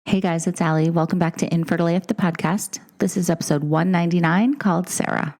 Hey guys, it's Allie. Welcome back to Infertile, the podcast. This is episode 199 called Sarah.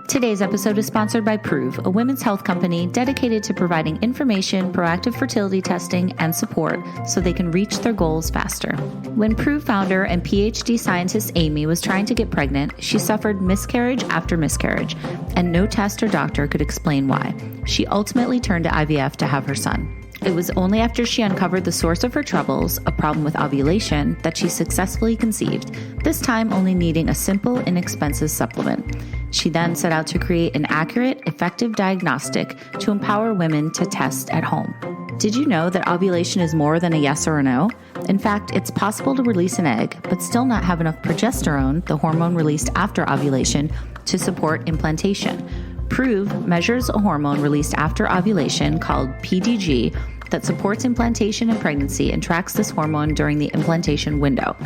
Today's episode is sponsored by PROOV, a women's health company dedicated to providing information, proactive fertility testing, and support so they can reach their goals faster. When PROOV founder and PhD scientist Amy was trying to get pregnant, she suffered miscarriage after miscarriage, and no test or doctor could explain why. She ultimately turned to IVF to have her son. It was only after she uncovered the source of her troubles, a problem with ovulation, that she successfully conceived, this time only needing a simple, inexpensive supplement. She then set out to create an accurate, effective diagnostic to empower women to test at home. Did you know that ovulation is more than a yes or a no? In fact, it's possible to release an egg, but still not have enough progesterone, the hormone released after ovulation, to support implantation. PROOV measures a hormone released after ovulation called PDG that supports implantation and pregnancy and tracks this hormone during the implantation window.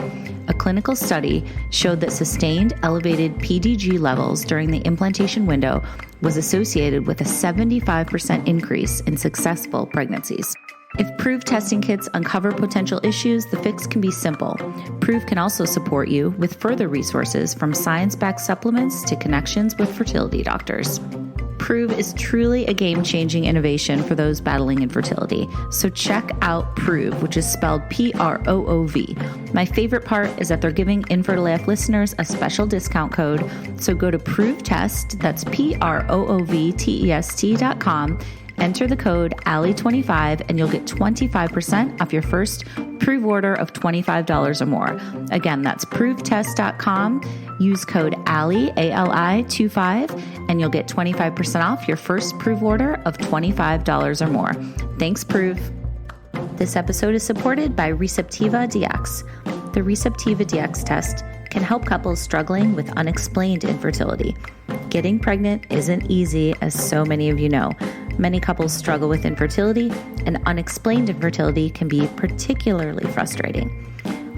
A clinical study showed that sustained elevated PDG levels during the implantation window was associated with a 75% increase in successful pregnancies. If PROOV testing kits uncover potential issues, the fix can be simple. PROOV can also support you with further resources, from science-backed supplements to connections with fertility doctors. PROOV is truly a game-changing innovation for those battling infertility. So check out PROOV, which is spelled P-R-O-O-V. My favorite part is that they're giving Infertile listeners a special discount code. So go to PROOVTest, that's PROOVTEST.com, enter the code ALLIE25, and you'll get 25% off your first PROOV order of $25 or more. Again, that's PROOVTest.com. Use code ALLIE, A-L-I-25, and you'll get 25% off your first PROOV order of $25 or more. Thanks, PROOV. This episode is supported by RECEPTIVA DX. The RECEPTIVA DX test can help couples struggling with unexplained infertility. Getting pregnant isn't easy, as so many of you know. Many couples struggle with infertility, and unexplained infertility can be particularly frustrating.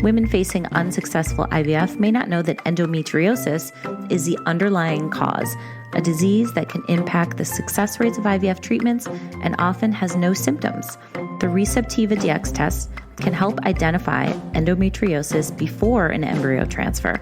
Women facing unsuccessful IVF may not know that endometriosis is the underlying cause, a disease that can impact the success rates of IVF treatments and often has no symptoms. The RECEPTIVA DX test can help identify endometriosis before an embryo transfer,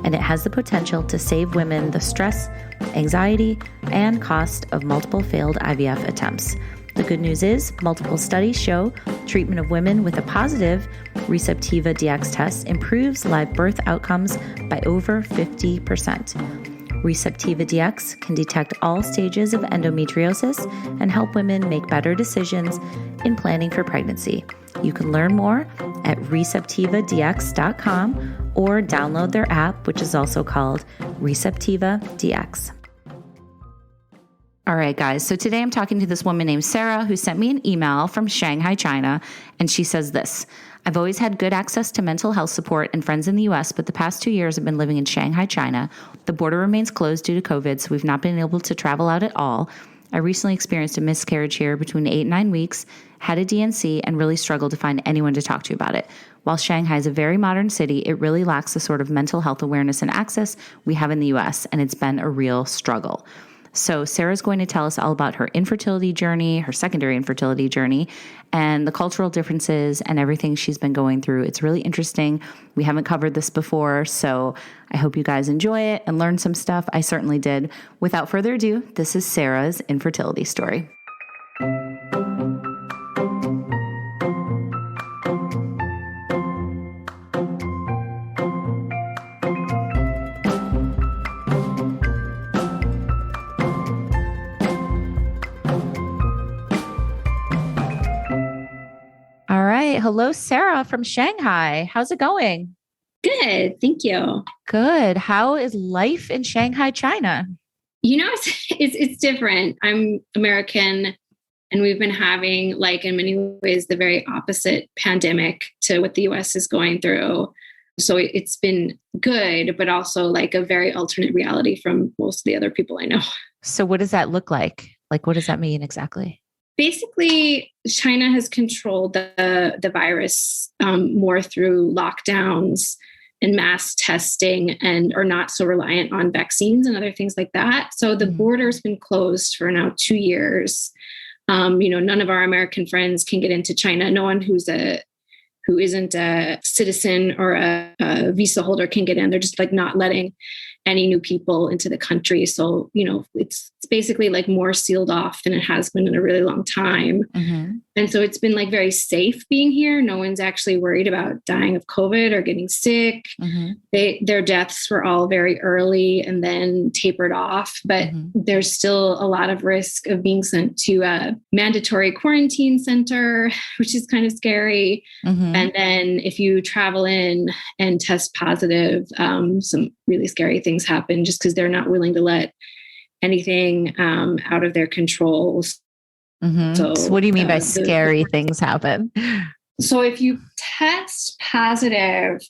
and it has the potential to save women the stress, anxiety, and cost of multiple failed IVF attempts. The good news is, multiple studies show treatment of women with a positive RECEPTIVA DX test improves live birth outcomes by over 50%. RECEPTIVA DX can detect all stages of endometriosis and help women make better decisions in planning for pregnancy. You can learn more at receptivadx.com or download their app, which is also called RECEPTIVA DX. All right, guys. So today I'm talking to this woman named Sarah, who sent me an email from Shanghai, China. And she says this: I've always had good access to mental health support and friends in the US, but the past 2 years I've been living in Shanghai, China. The border remains closed due to COVID, so we've not been able to travel out at all. I recently experienced a miscarriage here between 8 and 9 weeks, had a DNC, and really struggled to find anyone to talk to about it. While Shanghai is a very modern city, it really lacks the sort of mental health awareness and access we have in the US, and it's been a real struggle. So Sarah's going to tell us all about her infertility journey, her secondary infertility journey, and the cultural differences and everything she's been going through. It's really interesting. We haven't covered this before, so I hope you guys enjoy it and learn some stuff. I certainly did. Without further ado, this is Sarah's infertility story. Hello, Sarah from Shanghai. How's it going? Good. Thank you. Good. How is life in Shanghai, China? It's different. I'm American, and we've been having, like, in many ways, the very opposite pandemic to what the US is going through. So it's been good, but also like a very alternate reality from most of the other people I know. So what does that look like? Like, what does that mean exactly? Basically, China has controlled the virus more through lockdowns and mass testing, and are not so reliant on vaccines and other things like that. So the border's been closed for now 2 years. None of our American friends can get into China. No one who's a who isn't a citizen or a visa holder can get in. They're just like not letting any new people into the country. So, it's basically like more sealed off than it has been in a really long time. Mm-hmm. And so it's been like very safe being here. No one's actually worried about dying of COVID or getting sick. Mm-hmm. Their deaths were all very early and then tapered off, but there's still a lot of risk of being sent to a mandatory quarantine center, which is kind of scary. Mm-hmm. And then if you travel in and test positive, some really scary things happen just because they're not willing to let anything out of their control. Mm-hmm. So what do you mean by scary things happen? So if you test positive,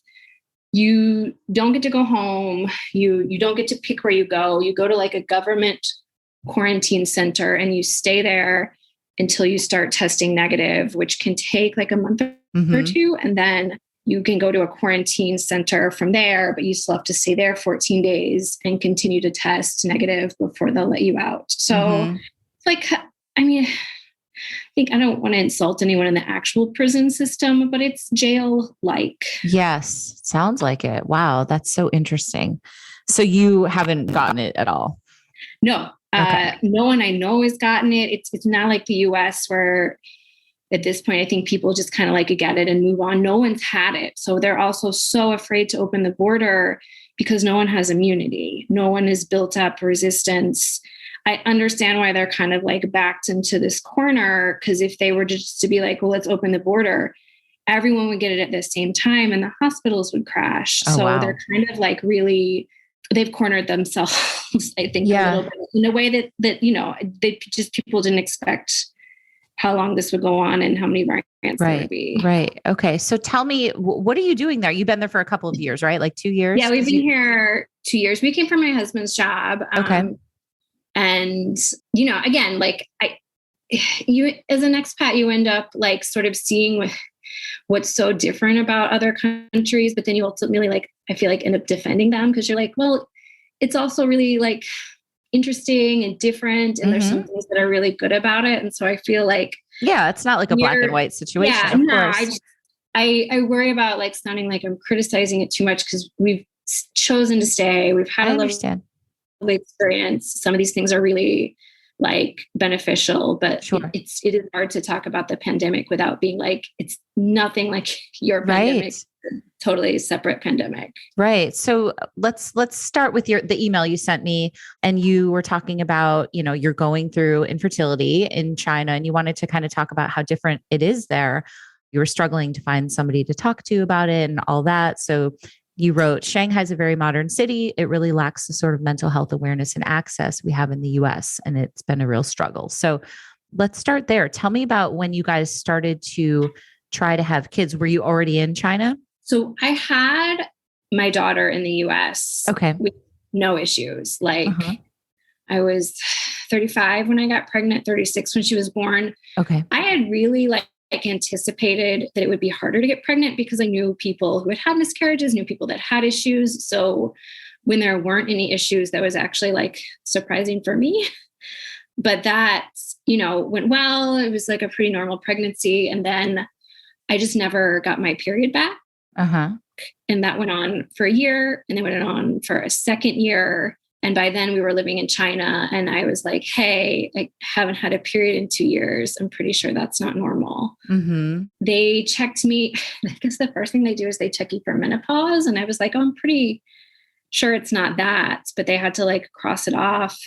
you don't get to go home. You don't get to pick where you go. You go to like a government quarantine center and you stay there until you start testing negative, which can take like a month or two. And then you can go to a quarantine center from there, but you still have to stay there 14 days and continue to test negative before they'll let you out. So it's like, I think I don't want to insult anyone in the actual prison system, but it's jail-like. Yes. Sounds like it. Wow. That's so interesting. So you haven't gotten it at all? No. Okay. No one I know has gotten it. It's not like the US where at this point, I think people just kind of like get it and move on. No one's had it. So they're also so afraid to open the border because no one has immunity. No one has built up resistance. I understand why they're kind of like backed into this corner, because if they were just to be like, well, let's open the border, everyone would get it at the same time and the hospitals would crash. Oh, so wow. They're kind of like really, they've cornered themselves, I think, a little bit in a way that they just, people didn't expect how long this would go on and how many variants there would be. Right. Okay. So tell me, what are you doing there? You've been there for a couple of years, right? Like 2 years? Yeah, we've been here 2 years. We came from my husband's job. Okay. And, again, like you as an expat, you end up like sort of seeing what's so different about other countries, but then you ultimately I feel like end up defending them because you're like, well, it's also really like interesting and different. And there's some things that are really good about it. And so I feel like, it's not like a black and white situation. Yeah, of course. I worry about like sounding like I'm criticizing it too much because we've chosen to stay. We've had a lovely experience. Some of these things are really like beneficial, but it is hard to talk about the pandemic without being like, it's nothing like your pandemic. Totally separate pandemic. Right. So let's start with the email you sent me, and you were talking about, you're going through infertility in China and you wanted to kind of talk about how different it is there. You were struggling to find somebody to talk to about it and all that. So you wrote, Shanghai's a very modern city. It really lacks the sort of mental health awareness and access we have in the US, and it's been a real struggle. So let's start there. Tell me about when you guys started to try to have kids. Were you already in China? So I had my daughter in the US. Okay. With no issues. I was 35 when I got pregnant, 36 when she was born. Okay. I had really anticipated that it would be harder to get pregnant because I knew people who had miscarriages, knew people that had issues. So when there weren't any issues, that was actually surprising for me. But that, went well. It was like a pretty normal pregnancy. And then I just never got my period back. And that went on for a year, and then went on for a second year. And by then we were living in China, and I was like, hey, I haven't had a period in 2 years. I'm pretty sure that's not normal. They checked me. I guess the first thing they do is they check you for menopause. And I was like, oh, I'm pretty sure it's not that, but they had to cross it off.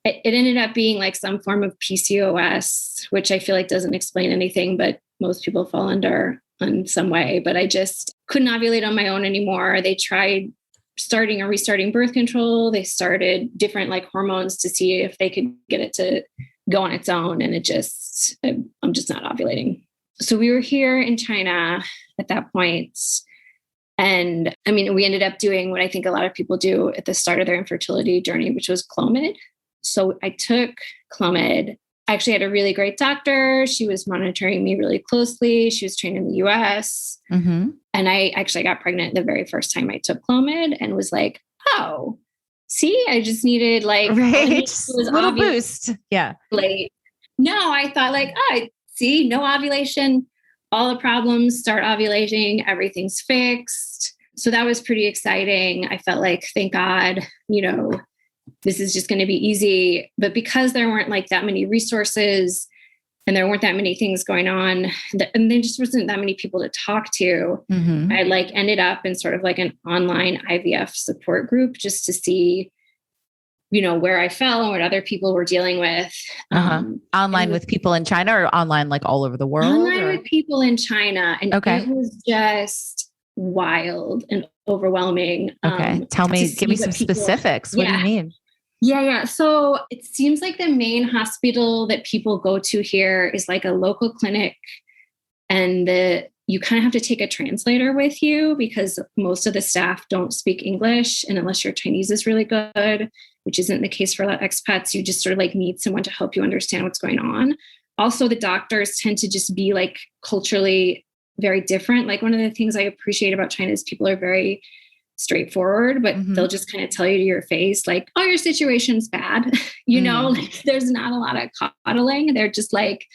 It ended up being some form of PCOS, which I feel like doesn't explain anything, but most people fall under in some way. But I just couldn't ovulate on my own anymore. They tried starting or restarting birth control. They started different hormones to see if they could get it to go on its own. And I'm just not ovulating. So we were here in China at that point. And we ended up doing what I think a lot of people do at the start of their infertility journey, which was Clomid. So I took Clomid. I actually had a really great doctor. She was monitoring me really closely. She was trained in the US. And I actually got pregnant the very first time I took Clomid and was like, oh, see, I just needed a little boost. Yeah. No, I thought see, no ovulation. all the problems, start ovulating, everything's fixed. So that was pretty exciting. I felt like, thank God, this is just going to be easy. But because there weren't like that many resources and there weren't that many things going on, and there just wasn't that many people to talk to, I like ended up in sort of like an online IVF support group just to see, where I fell and what other people were dealing with. Online with people in China or online like all over the world? Online with people in China. And it was just wild and overwhelming. Okay. Give me some specifics. What do you mean? Yeah. So it seems like the main hospital that people go to here is like a local clinic, and you kind of have to take a translator with you because most of the staff don't speak English. And unless your Chinese is really good, which isn't the case for a lot of expats, you just sort of like need someone to help you understand what's going on. Also, the doctors tend to just be like culturally very different. Like one of the things I appreciate about China is people are very straightforward, but they'll just kind of tell you to your face, like, oh, your situation's bad. Like there's not a lot of coddling. They're just like,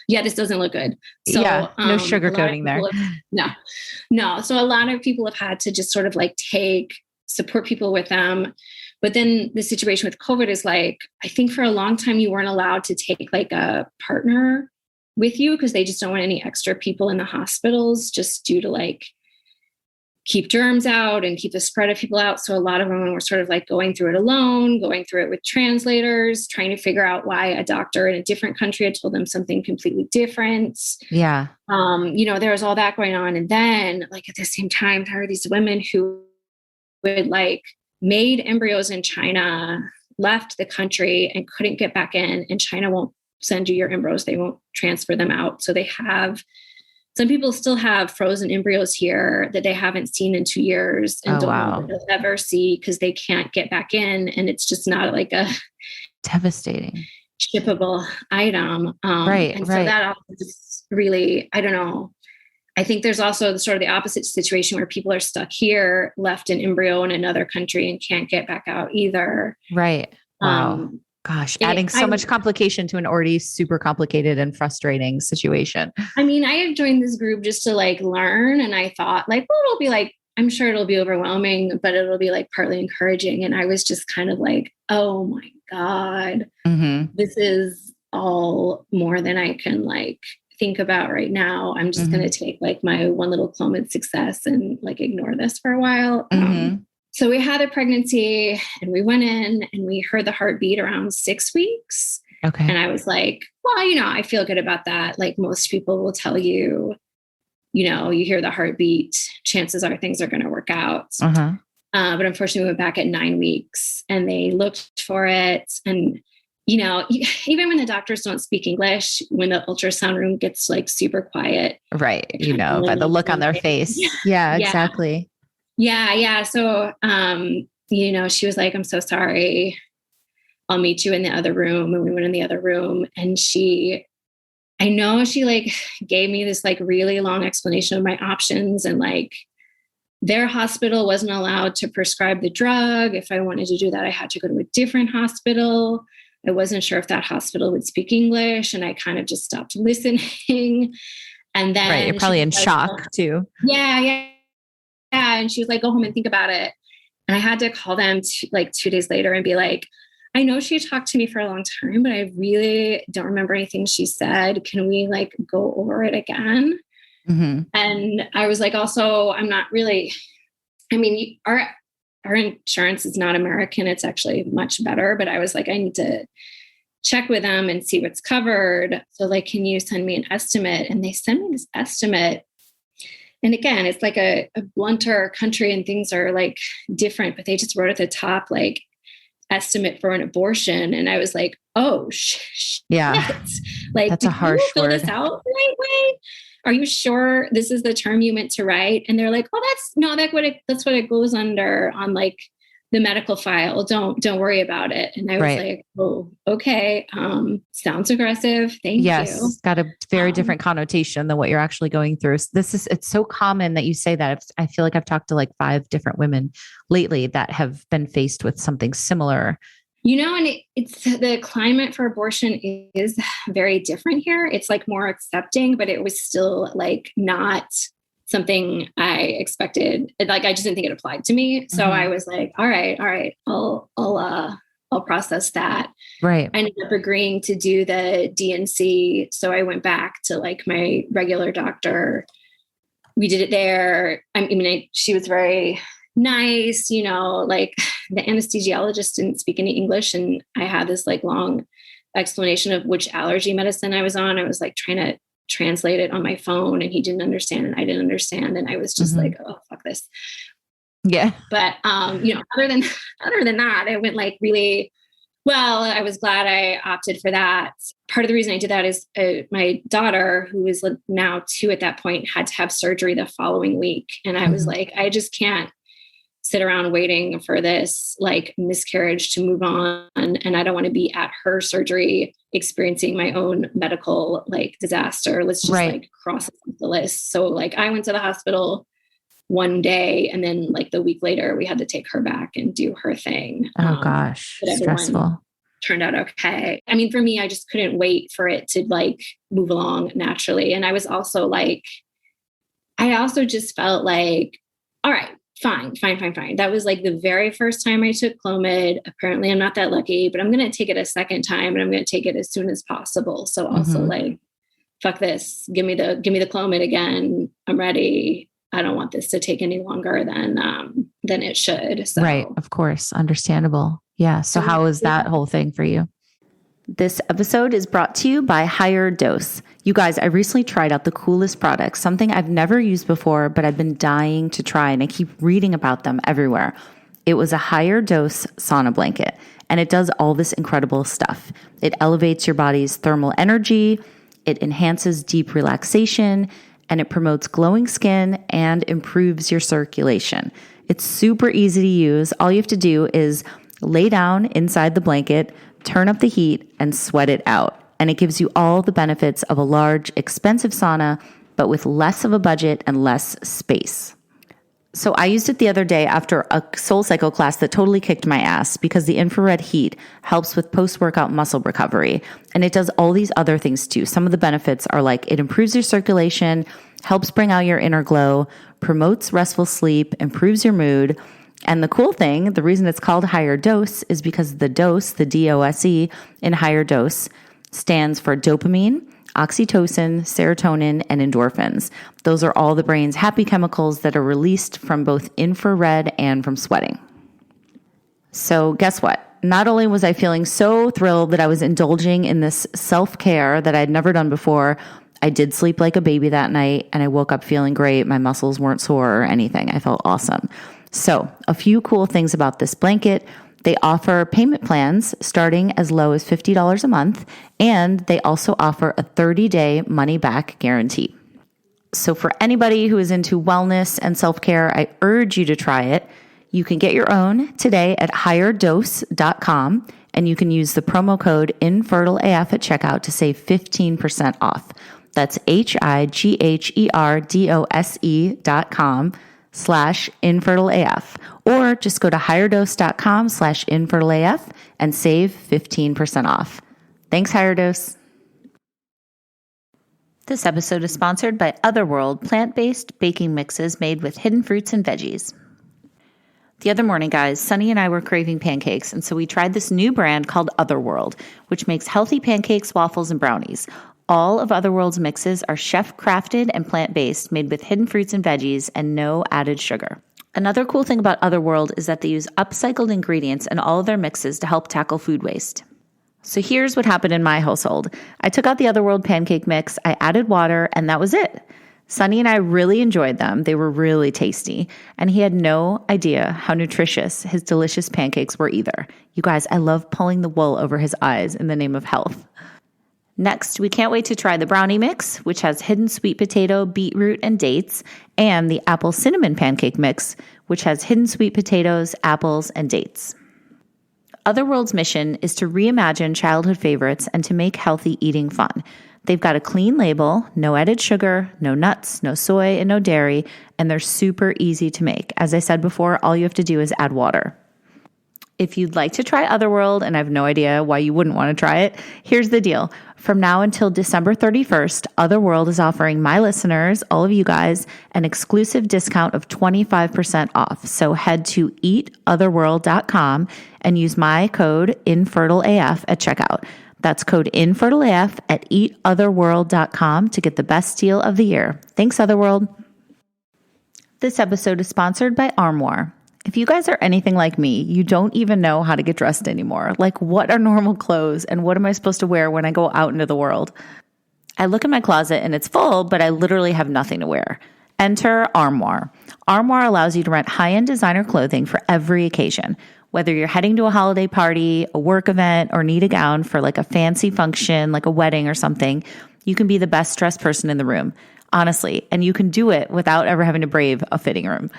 yeah, this doesn't look good. So no sugarcoating there. No. So a lot of people have had to just sort of like support people with them. But then the situation with COVID is like, I think for a long time, you weren't allowed to take like a partner with you because they just don't want any extra people in the hospitals just due to like keep germs out and keep the spread of people out. So a lot of women were sort of like going through it alone, going through it with translators, trying to figure out why a doctor in a different country had told them something completely different. Yeah. There was all that going on. And then like at the same time, there are these women who would like made embryos in China, left the country and couldn't get back in, and China won't send you your embryos. They won't transfer them out. So some people still have frozen embryos here that they haven't seen in 2 years and don't know if they'll ever see because they can't get back in. And it's just not like a devastating shippable item. So that is really, I don't know. I think there's also sort of the opposite situation where people are stuck here, left an embryo in another country and can't get back out either. Right. Wow. Gosh, adding so much complication to an already super complicated and frustrating situation. I mean, I have joined this group just to like learn. And I thought like, well, it'll be like, I'm sure it'll be overwhelming, but it'll be like partly encouraging. And I was just kind of like, oh my God, this is all more than I can like think about right now. I'm just going to take like my one little Clomid success and like ignore this for a while. So we had a pregnancy and we went in and we heard the heartbeat around 6 weeks. Okay. And I was like, well, I feel good about that. Like most people will tell you, you hear the heartbeat, chances are things are going to work out. But unfortunately we went back at 9 weeks and they looked for it. And, even when the doctors don't speak English, when the ultrasound room gets like super quiet. Right. By the look on their face. Yeah, exactly. Yeah. So, she was like, I'm so sorry. I'll meet you in the other room. And we went in the other room and I know she like gave me this like really long explanation of my options and like their hospital wasn't allowed to prescribe the drug. If I wanted to do that, I had to go to a different hospital. I wasn't sure if that hospital would speak English and I kind of just stopped listening. And then you're probably in shock too. Yeah. And she was like, go home and think about it. And I had to call them like 2 days later and be like, I know she talked to me for a long time, but I really don't remember anything she said. Can we like go over it again? And I was like, also, I'm not really, our insurance is not American. It's actually much better. But I was like, I need to check with them and see what's covered. So like, can you send me an estimate? And they sent me this estimate. And again, it's like a blunter country and things are like different, but they just wrote at the top, like estimate for an abortion. And I was like, oh, shit. Yeah. Like, that's a harsh fill word. This out the right way? Are you sure this is the term you meant to write? And they're like, oh, that's what it goes under on like the medical file. Don't worry about it. And I was like, oh, okay. Sounds aggressive. Thank you. Yes. It's got a very different connotation than what you're actually going through. So it's so common that you say that. I feel like I've talked to like 5 different women lately that have been faced with something similar. And it's the climate for abortion is very different here. It's like more accepting, but it was still like not something I expected. Like, I just didn't think it applied to me. So I was like, all right, I'll process that. Right. I ended up agreeing to do the DNC. So I went back to like my regular doctor. We did it there. She was very nice, like the anesthesiologist didn't speak any English. And I had this like long explanation of which allergy medicine I was on. I was like trying to translate it on my phone, and he didn't understand and I didn't understand. And I was just like, oh, fuck this. Yeah. But, other than that, it went like really well. I was glad I opted for that. Part of the reason I did that is my daughter, who is now 2 at that point, had to have surgery the following week. And I was like, I just can't sit around waiting for this like miscarriage to move on. And I don't want to be at her surgery experiencing my own medical like disaster. Let's just like cross the list. So like I went to the hospital one day, and then like the week later we had to take her back and do her thing. Oh gosh, stressful. Turned out okay. I mean, for me, I just couldn't wait for it to like move along naturally. And I was also like, I also just felt like, all right, fine. That was like the very first time I took Clomid. Apparently I'm not that lucky, but I'm going to take it a second time, and I'm going to take it as soon as possible. So also like, fuck this, give me the Clomid again. I'm ready. I don't want this to take any longer than it should. So. Right. Of course. Understandable. Yeah. So how was that whole thing for you? This episode is brought to you by Higher Dose. You guys, I recently tried out the coolest products, something I've never used before, but I've been dying to try, and I keep reading about them everywhere. It was a Higher Dose sauna blanket, and it does all this incredible stuff. It elevates your body's thermal energy, it enhances deep relaxation, and it promotes glowing skin and improves your circulation. It's super easy to use. All you have to do is lay down inside the blanket, turn up the heat, and sweat it out. And it gives you all the benefits of a large, expensive sauna, but with less of a budget and less space. So I used it the other day after a SoulCycle class that totally kicked my ass, because the infrared heat helps with post-workout muscle recovery. And it does all these other things too. Some of the benefits are like it improves your circulation, helps bring out your inner glow, promotes restful sleep, improves your mood. And the cool thing, the reason it's called Higher Dose is because the dose, the DOSE in Higher Dose, stands for dopamine, oxytocin, serotonin, and endorphins. Those are all the brain's happy chemicals that are released from both infrared and from sweating. So guess what? Not only was I feeling so thrilled that I was indulging in this self-care that I'd never done before, I did sleep like a baby that night, and I woke up feeling great. My muscles weren't sore or anything. I felt awesome. So a few cool things about this blanket. They offer payment plans starting as low as $50 a month, and they also offer a 30-day money-back guarantee. So for anybody who is into wellness and self-care, I urge you to try it. You can get your own today at higherdose.com, and you can use the promo code INFERTILEAF at checkout to save 15% off. That's higherdose.com/InfertileAF, or just go to higherdose.com/InfertileAF and save 15% off. Thanks, Higher Dose. This episode is sponsored by Otherworld plant-based baking mixes made with hidden fruits and veggies. The other morning, guys, Sunny and I were craving pancakes, and so we tried this new brand called Otherworld, which makes healthy pancakes, waffles, and brownies. All of Otherworld's mixes are chef-crafted and plant-based, made with hidden fruits and veggies and no added sugar. Another cool thing about Otherworld is that they use upcycled ingredients in all of their mixes to help tackle food waste. So here's what happened in my household. I took out the Otherworld pancake mix, I added water, and that was it. Sunny and I really enjoyed them. They were really tasty, and he had no idea how nutritious his delicious pancakes were either. You guys, I love pulling the wool over his eyes in the name of health. Next, we can't wait to try the brownie mix, which has hidden sweet potato, beetroot, and dates, and the apple cinnamon pancake mix, which has hidden sweet potatoes, apples, and dates. Otherworld's mission is to reimagine childhood favorites and to make healthy eating fun. They've got a clean label, no added sugar, no nuts, no soy, and no dairy, and they're super easy to make. As I said before, all you have to do is add water. If you'd like to try Otherworld, and I have no idea why you wouldn't want to try it, here's the deal. From now until December 31st, Otherworld is offering my listeners, all of you guys, an exclusive discount of 25% off. So head to eatotherworld.com and use my code InfertileAF at checkout. That's code InfertileAF at eatotherworld.com to get the best deal of the year. Thanks, Otherworld. This episode is sponsored by Armoire. If you guys are anything like me, you don't even know how to get dressed anymore. Like, what are normal clothes and what am I supposed to wear when I go out into the world? I look in my closet and it's full, but I literally have nothing to wear. Enter Armoire. Armoire allows you to rent high-end designer clothing for every occasion. Whether you're heading to a holiday party, a work event, or need a gown for like a fancy function, like a wedding or something, you can be the best dressed person in the room, honestly. And you can do it without ever having to brave a fitting room.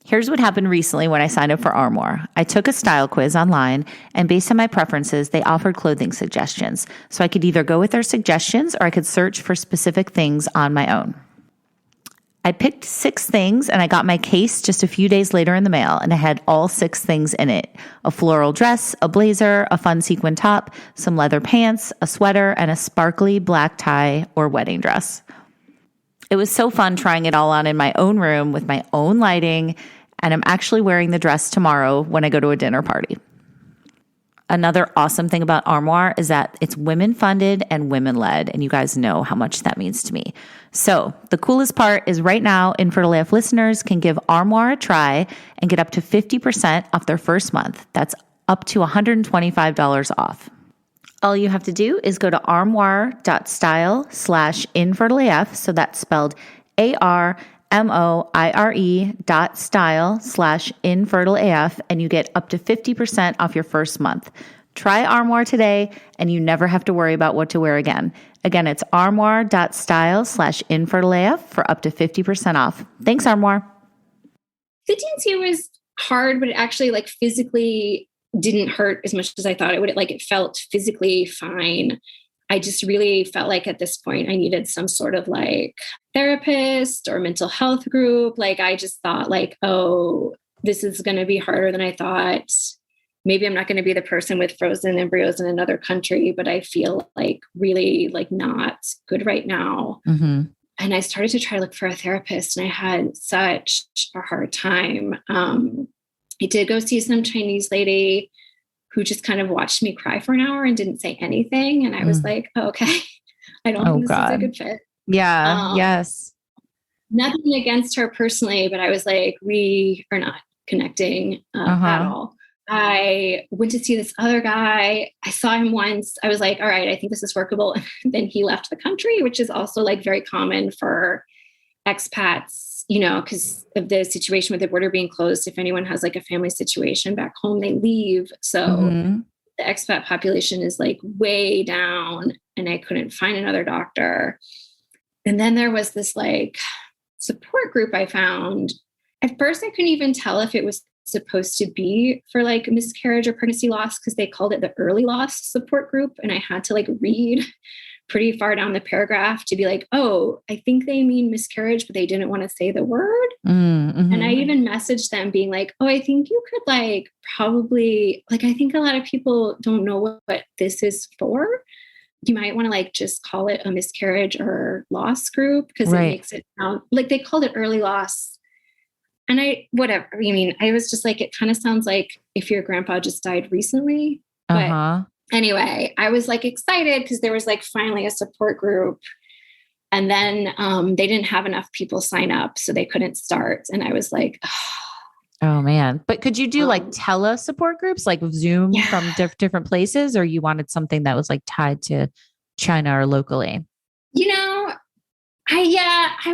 Here's what happened recently when I signed up for Armoire. I took a style quiz online, and based on my preferences, they offered clothing suggestions. So I could either go with their suggestions or I could search for specific things on my own. I picked 6 things, and I got my case just a few days later in the mail, and I had all 6 things in it: a floral dress, a blazer, a fun sequin top, some leather pants, a sweater, and a sparkly black tie or wedding dress. It was so fun trying it all on in my own room with my own lighting, and I'm actually wearing the dress tomorrow when I go to a dinner party. Another awesome thing about Armoire is that it's women-funded and women-led, and you guys know how much that means to me. So the coolest part is right now, Infertile AF listeners can give Armoire a try and get up to 50% off their first month. That's up to $125 off. All you have to do is go to armoire.style/InfertileAF, so that's spelled ARMOIRE.style/InfertileAF, and you get up to 50% off your first month. Try Armoire today, and you never have to worry about what to wear again. Again, it's armoire.style/InfertileAF for up to 50% off. Thanks, Armoire. The DNC was hard, but it actually like physically didn't hurt as much as I thought it would. It felt physically fine. I just really felt like at this point I needed some sort of like therapist or mental health group. I just thought oh, this is going to be harder than I thought. Maybe I'm not going to be the person with frozen embryos in another country, but I feel really not good right now. Mm-hmm. And I started to try to look for a therapist, and I had such a hard time. I did go see some Chinese lady who just kind of watched me cry for an hour and didn't say anything. And I was like, oh, okay, I don't think this is a good fit. Yeah. Yes. Nothing against her personally, but I was like, we are not connecting at all. I went to see this other guy. I saw him once. I was like, all right, I think this is workable. And then he left the country, which is also very common for expats, because of the situation with the border being closed. If anyone has a family situation back home, they leave. So the expat population is way down, and I couldn't find another doctor. And then there was this support group I found. At first, I couldn't even tell if it was supposed to be for miscarriage or pregnancy loss, because they called it the early loss support group. And I had to read pretty far down the paragraph to be oh, I think they mean miscarriage, but they didn't want to say the word. Mm-hmm. And I even messaged them being oh, I think you could probably, I think a lot of people don't know what this is for. You might want to just call it a miscarriage or loss group, because it makes it sound they called it early loss. And I was just it kind of sounds like if your grandpa just died recently. But anyway, I was excited because there was finally a support group. And then they didn't have enough people sign up, so they couldn't start. And I was oh man. But could you do tele support groups, Zoom from different places, or you wanted something that was tied to China or locally? I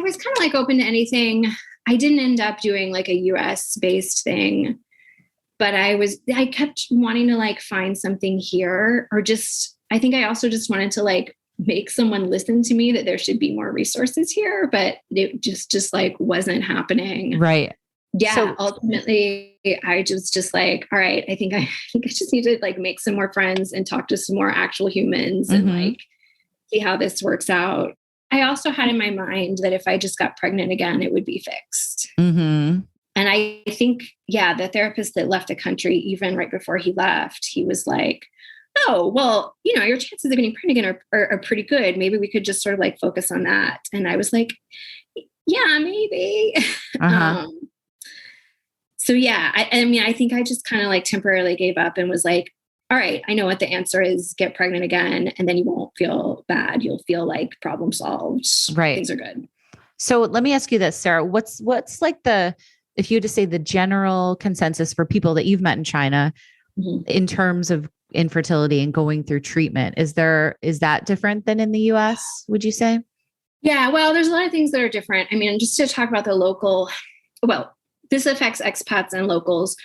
was kind of open to anything. I didn't end up doing a US based thing, but I kept wanting to find something here, or I think I also just wanted to make someone listen to me that there should be more resources here, but it just wasn't happening. Right. Yeah. So ultimately I just all right, I think I just need to make some more friends and talk to some more actual humans and see how this works out. I also had in my mind that if I just got pregnant again, it would be fixed. Mm-hmm. And I think, the therapist that left the country, even right before he left, he was like, oh, well, your chances of getting pregnant again are pretty good. Maybe we could just sort of like focus on that. And I was like, yeah, maybe. Uh-huh. So yeah, I think I just kind of like temporarily gave up and was like, all right, I know what the answer is, get pregnant again. And then you won't feel bad. You'll feel like problem solved. Right. Things are good. So let me ask you this, Sarah, what's like if you had to say the general consensus for people that you've met in China in terms of infertility and going through treatment, is that different than in the US, would you say? Yeah, well, there's a lot of things that are different. I mean, just to talk about this affects expats and locals.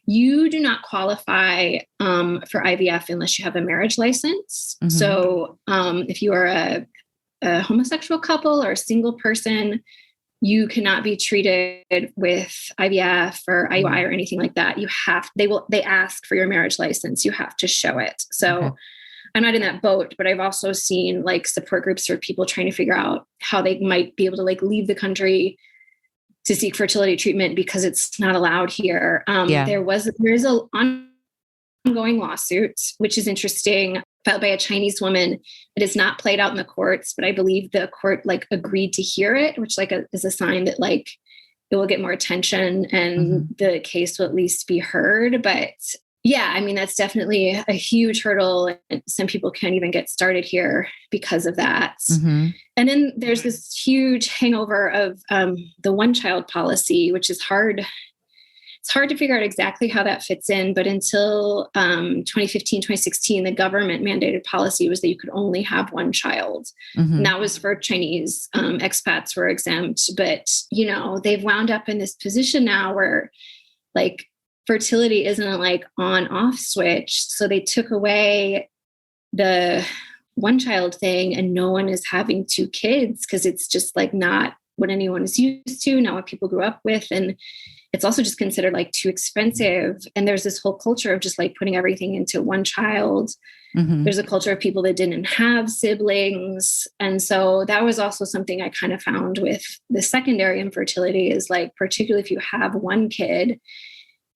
You do not qualify for IVF unless you have a marriage license. Mm-hmm. So if you are a homosexual couple or a single person, you cannot be treated with IVF or IUI or anything like that. They ask for your marriage license. You have to show it. So okay. I'm not in that boat, but I've also seen like support groups for people trying to figure out how they might be able to like leave the country to seek fertility treatment because it's not allowed here. There is a ongoing lawsuit, which is interesting, filed by a Chinese woman. It is not played out in the courts, but I believe the court like agreed to hear it, which is a sign that like it will get more attention and the case will at least be heard. But yeah, I mean, that's definitely a huge hurdle. And some people can't even get started here because of that. Mm-hmm. And then there's this huge hangover of the one-child policy, which is hard. It's hard to figure out exactly how that fits in. But until 2015, 2016, the government mandated policy was that you could only have one child. Mm-hmm. And that was for Chinese expats were exempt. But, they've wound up in this position now where like, fertility isn't a like on off switch. So they took away the one child thing and no one is having two kids because it's just like not what anyone is used to, not what people grew up with. And it's also just considered like too expensive. And there's this whole culture of just like putting everything into one child. Mm-hmm. There's a culture of people that didn't have siblings. And so that was also something I kind of found with the secondary infertility is like, particularly if you have one kid,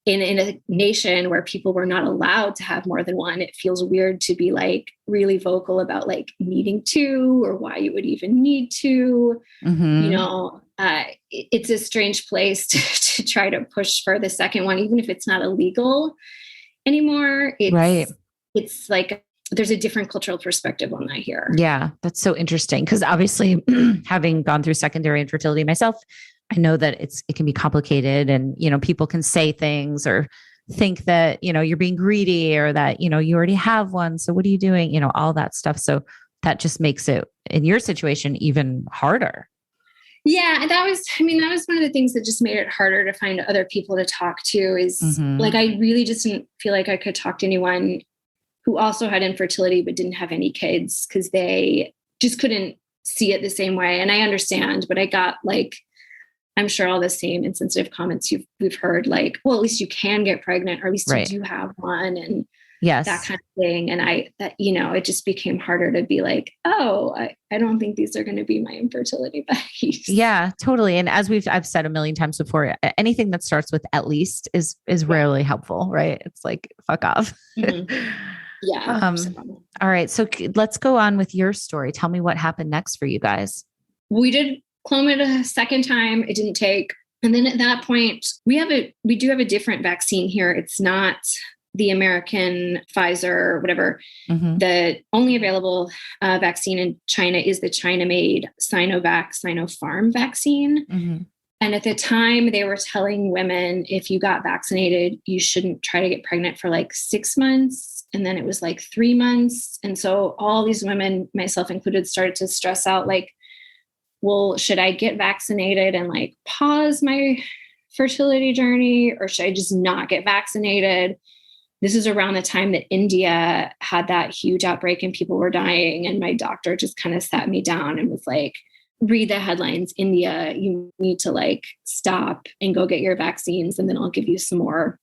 in a nation where people were not allowed to have more than one, it feels weird to be like really vocal about like needing two or why you would even need two. Mm-hmm. It's a strange place to try to push for the second one, even if it's not illegal anymore. It's like there's a different cultural perspective on that here. Yeah, that's so interesting because obviously having gone through secondary infertility myself, I know that it can be complicated and, people can say things or think that, you're being greedy or that, you already have one. So what are you doing? All that stuff. So that just makes it in your situation even harder. Yeah. That was one of the things that just made it harder to find other people to talk to is like, I really just didn't feel like I could talk to anyone who also had infertility, but didn't have any kids because they just couldn't see it the same way. And I understand, but I got like, I'm sure all the same insensitive comments we've heard, like, well, at least you can get pregnant, or at least you do have one, and that kind of thing. And it just became harder to be like, oh, I don't think these are going to be my infertility buddies. Yeah, totally. And as I've said a million times before, anything that starts with at least is rarely helpful, right? It's like, fuck off. Mm-hmm. Yeah. All right. So let's go on with your story. Tell me what happened next for you guys. We did Clomid a second time. It didn't take. And then at that point, we do have a different vaccine here. It's not the American Pfizer or whatever. Mm-hmm. The only available vaccine in China is the China-made Sinopharm vaccine. Mm-hmm. And at the time, they were telling women, if you got vaccinated, you shouldn't try to get pregnant for like 6 months. And then it was like 3 months. And so all these women, myself included, started to stress out like, well, should I get vaccinated and like pause my fertility journey, or should I just not get vaccinated? This is around the time that India had that huge outbreak and people were dying. And my doctor just kind of sat me down and was like, read the headlines, India, you need to like stop and go get your vaccines. And then I'll give you some more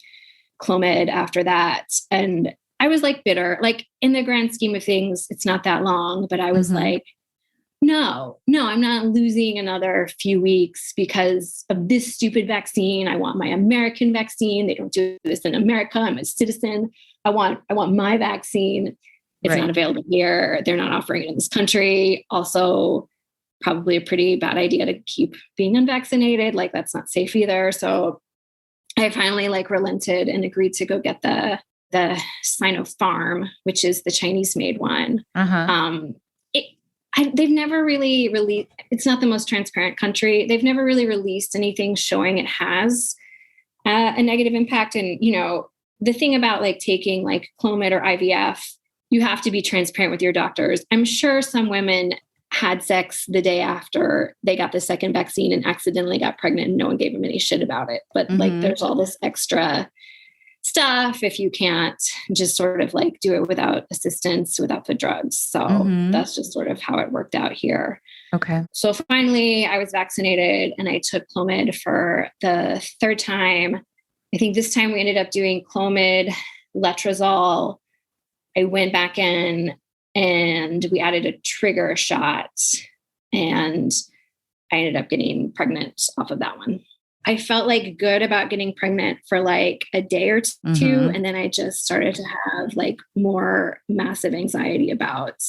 Clomid after that. And I was like bitter, like in the grand scheme of things, it's not that long, but I was like, no, I'm not losing another few weeks because of this stupid vaccine. I want my American vaccine. They don't do this in America. I'm a citizen. I want my vaccine. It's not available here. They're not offering it in this country. Also, probably a pretty bad idea to keep being unvaccinated. Like that's not safe either. So I finally like relented and agreed to go get the Sinopharm, which is the Chinese made one. They've never really released, it's not the most transparent country. They've never really released anything showing it has a negative impact. And, you know, the thing about like taking like Clomid or IVF, you have to be transparent with your doctors. I'm sure some women had sex the day after they got the second vaccine and accidentally got pregnant and no one gave them any shit about it. But like, there's all this extra stuff if you can't just sort of like do it without assistance, without the drugs. So that's just sort of how it worked out here. Okay. So finally I was vaccinated and I took Clomid for the third time. I think this time we ended up doing Clomid, Letrizole. I went back in and we added a trigger shot and I ended up getting pregnant off of that one. I felt like good about getting pregnant for like a day or two. And then I just started to have like more massive anxiety about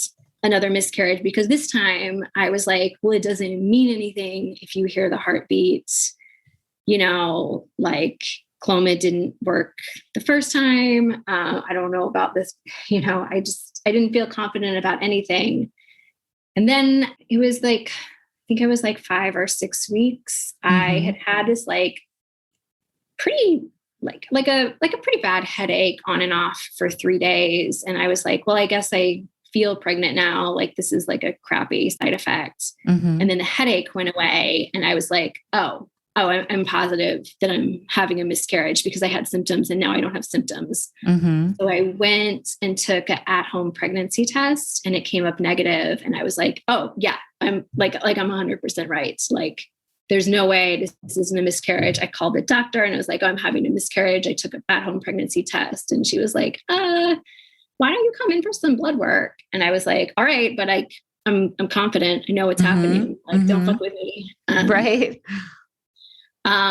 another miscarriage because this time I was like, well, it doesn't mean anything if you hear the heartbeat, you know, like Clomid didn't work the first time. I don't know about this, you know, I didn't feel confident about anything. And then it was like, I think it was like 5 or 6 weeks. I had this like pretty like a pretty bad headache on and off for 3 days. And I was like, well, I guess I feel pregnant now. Like this is like a crappy side effect. And then the headache went away and I was like, oh, I'm positive that I'm having a miscarriage because I had symptoms and now I don't have symptoms. So I went and took an at-home pregnancy test and it came up negative. And I was like, oh yeah, I'm 100% right. Like there's no way this isn't a miscarriage. I called the doctor and I was like, oh, I'm having a miscarriage. I took an at-home pregnancy test and she was like, why don't you come in for some blood work? And I was like, all right, but I'm confident. I know what's happening. Like, don't fuck with me. Right.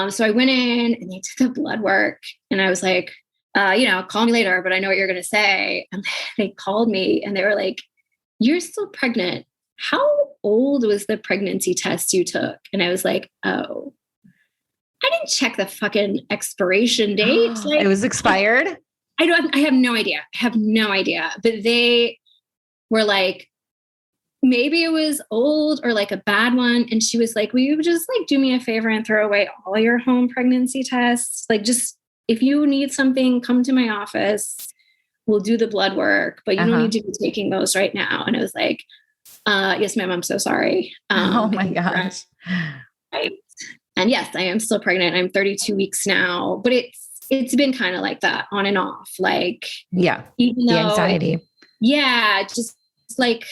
So I went in and they took the blood work and I was like, you know, call me later, but I know what you're going to say. And they called me and they were like, you're still pregnant. How old was the pregnancy test you took? And I was like, oh, I didn't check the fucking expiration date. Like, it was expired. I have no idea. But they were like, maybe it was old or like a bad one. And she was like, will you just like do me a favor and throw away all your home pregnancy tests? Like, just if you need something, come to my office. We'll do the blood work, but you don't need to be taking those right now. And I was like, yes, ma'am, I'm so sorry. Oh my gosh. Right. And yes, I am still pregnant. I'm 32 weeks now, but it's been kind of like that on and off. Like, yeah, even though the anxiety. Just like,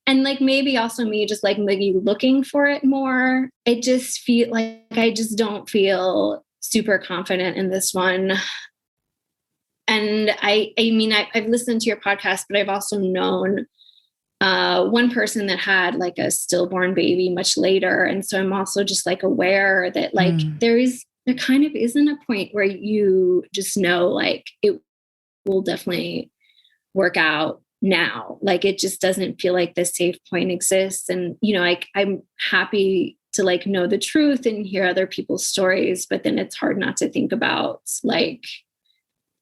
and like maybe also me just like maybe looking for it more. It just feel like I just don't feel super confident in this one. And I mean, I've listened to your podcast, but I've also known one person that had like a stillborn baby much later. And so I'm also just like aware that like there kind of isn't a point where you just know like it will definitely work out now. Like it just doesn't feel like the safe point exists. And, you know, like I'm happy to like know the truth and hear other people's stories, but then it's hard not to think about like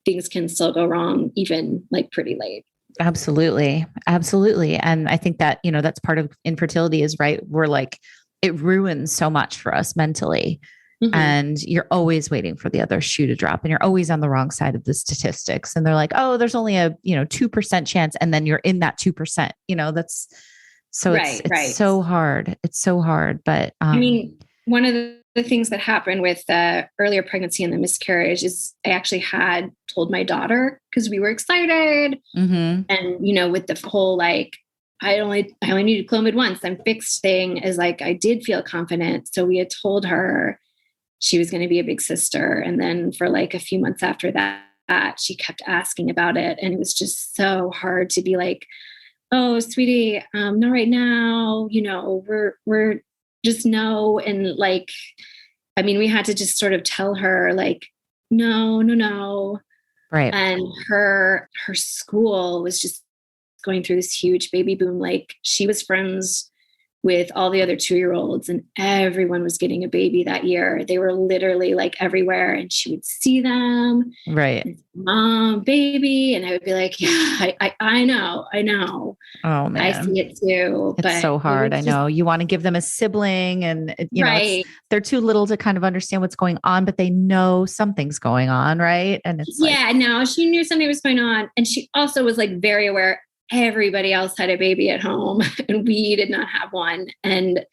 things can still go wrong, even like pretty late. Absolutely. Absolutely. And I think that, you know, that's part of infertility is right. We're like, it ruins so much for us mentally. And you're always waiting for the other shoe to drop and you're always on the wrong side of the statistics. And they're like, oh, there's only a, 2% chance. And then you're in that 2%, that's so it's so hard. It's so hard. But I mean, one of the things that happened with the earlier pregnancy and the miscarriage is I actually had told my daughter because we were excited and, with the whole, like, I only needed Clomid once, I'm fixed thing is like, I did feel confident. So we had told her she was going to be a big sister. And then for like a few months after that, she kept asking about it. And it was just so hard to be like, oh, sweetie, not right now. We're just no. And like, I mean, we had to just sort of tell her like, no, no, no. Right. And her school was just going through this huge baby boom. Like she was friends with all the other 2-year-olds and everyone was getting a baby that year. They were literally like everywhere and she would see them. Right. Mom, baby. And I would be like, yeah, I know. Oh man. I see it too. It's so hard. I know you want to give them a sibling and they're too little to kind of understand what's going on, but they know something's going on. Right. And it's no, she knew something was going on. And she also was like very aware everybody else had a baby at home and we did not have one. And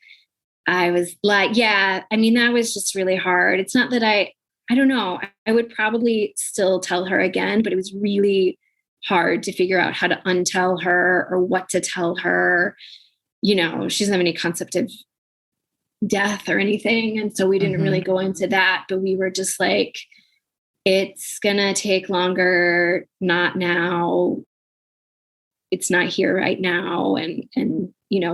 I was like, yeah, I mean, that was just really hard. It's not that I don't know. I would probably still tell her again, but it was really hard to figure out how to untell her or what to tell her. She doesn't have any concept of death or anything. And so we didn't really go into that, but we were just like, it's going to take longer, not now. It's not here right now. And,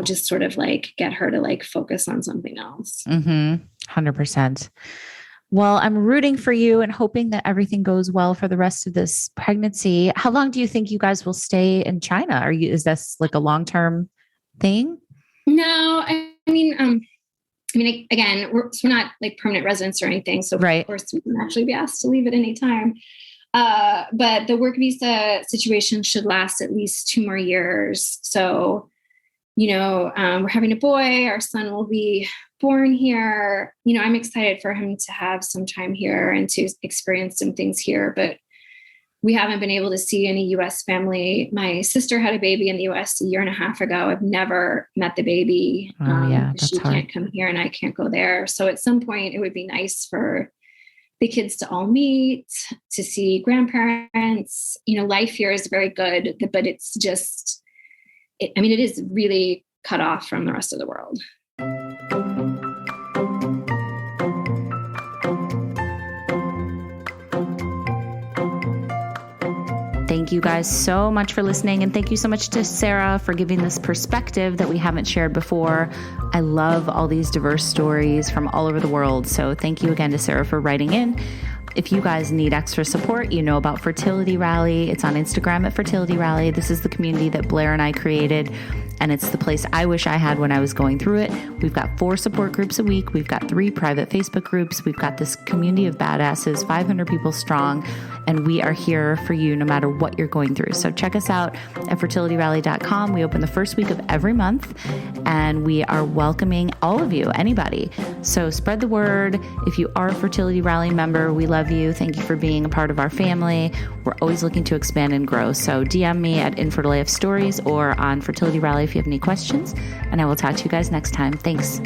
just sort of like get her to like focus on something else. 100%. Well, I'm rooting for you and hoping that everything goes well for the rest of this pregnancy. How long do you think you guys will stay in China? Is this like a long-term thing? No, I mean, again, we're not like permanent residents or anything. So of course we can actually be asked to leave at any time. But the work visa situation should last at least 2 more years. So, we're having a boy, our son will be born here. I'm excited for him to have some time here and to experience some things here, but we haven't been able to see any US family. My sister had a baby in the US a year and a half ago. I've never met the baby. She can't come here and I can't go there. So at some point it would be nice for the kids to all meet, to see grandparents. Life here is very good, but it's just, it is really cut off from the rest of the world. Thank you guys so much for listening. And thank you so much to Sarah for giving this perspective that we haven't shared before. I love all these diverse stories from all over the world. So thank you again to Sarah for writing in. If you guys need extra support, about Fertility Rally. It's on Instagram at Fertility Rally. This is the community that Blair and I created, and it's the place I wish I had when I was going through it. We've got 4 support groups a week. We've got 3 private Facebook groups. We've got this community of badasses, 500 people strong, and we are here for you no matter what you're going through. So check us out at fertilityrally.com. We open the first week of every month, and we are welcoming all of you, anybody. So spread the word. If you are a Fertility Rally member, we love you. Thank you for being a part of our family. We're always looking to expand and grow. So DM me at Infertile AF Stories or on Fertility Rally if you have any questions, and I will talk to you guys next time. Thanks.